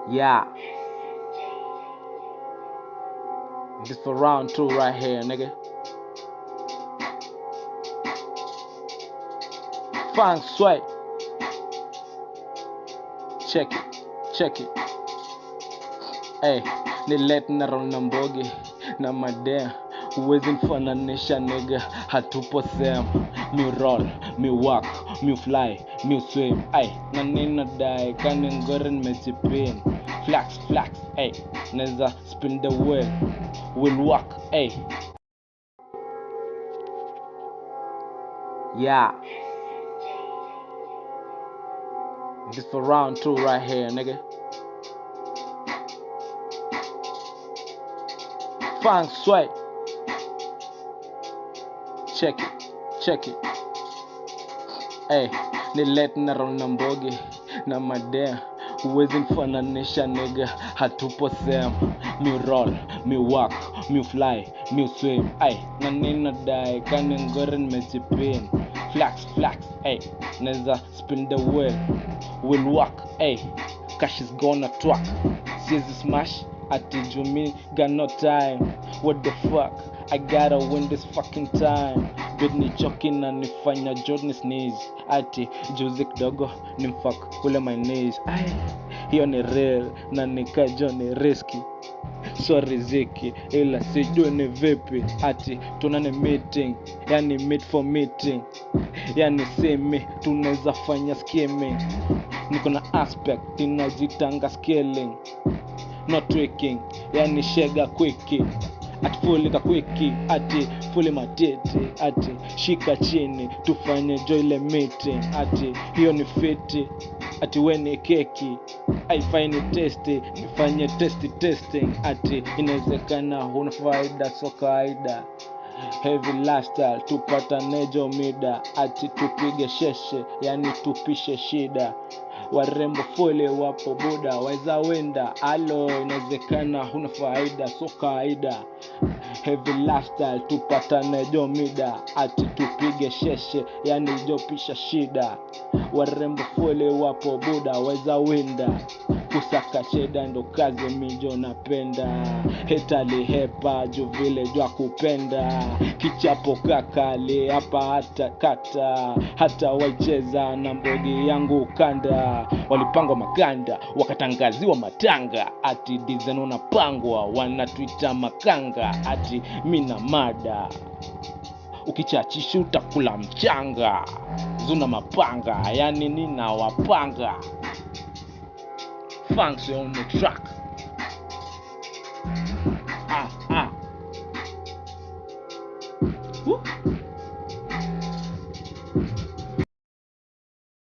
Yeah, this for round two right here, nigga. Fangs sweat. Check it, check it. Hey, nilete na roll na mbogi na madea. Huwezi mfananisha nigga, hatupo same. Mi roll, mi walk, mi fly, mi swim. Ay, na nina die, kani ngore nimejipin. Flax, flax, ay, neza spin the wheel. Will walk, ay. Yeah, this for round two right here, nigga. Fangs sweat. Check it, check it. Hey, nilete na roll na mbogi na madea. Huwezi mfananisha nigga, hatupo same. Mi roll, mi walk, mi fly, mi swim. Ay, na nina die, kani ngore nimejipin. Flax, flax, ay, neza spin the wheel. Will walk, ay, cash is gonna twerk. Siezi smash, ati jumi got no time. What the fuck, I gotta win this fucking time. Bid ni choki na nifanya Jordan sneeze. Ati juzi kidogo ni mfuck kule my knees. Ay, hiyo ni real na nikajo ni risky. So riziki ila sijui ni vipi. Ati tunane meeting, yani meet for meeting. Yani semi tunaweza fanya skimming. Niko na aspect inajitanga scaling, not tweaking, yani shega quickie. Ati fully ka quickie, ati fully matete, ati shika chini tufanye joile meeting. Ati hiyo ni fiti, ati we ni keki, haifai testi, nifanye testing. Ati inawezekana huna faida so kawaida. Heavy lifestyle tupata nejo mida. Ati tupige sheshe, yani tupishe shida. Warembo fole wapo buda, waweza wenda. Alo, inawezekana huna faida so kawaida. Heavy lifestyle tupatane jo mida. Ati tupige sheshe, yani jopisha shida. Warembo fole wapo buda, waweza wenda. Kusaka cheda ndo kazi mijo napenda. Hetali hepa juu vile jua kupenda. Kichapo kakali hapa hata kata. Hata waicheza na mbogi yangu kanda. Walipangwa maganda wakatangaziwa matanga. Ati design unapangwa wanatuita makanga. Ati mina mada ukichachisha utakula mchanga. Zuna mapanga yani nina wapanga. Fangs on the track. Ah. Woo.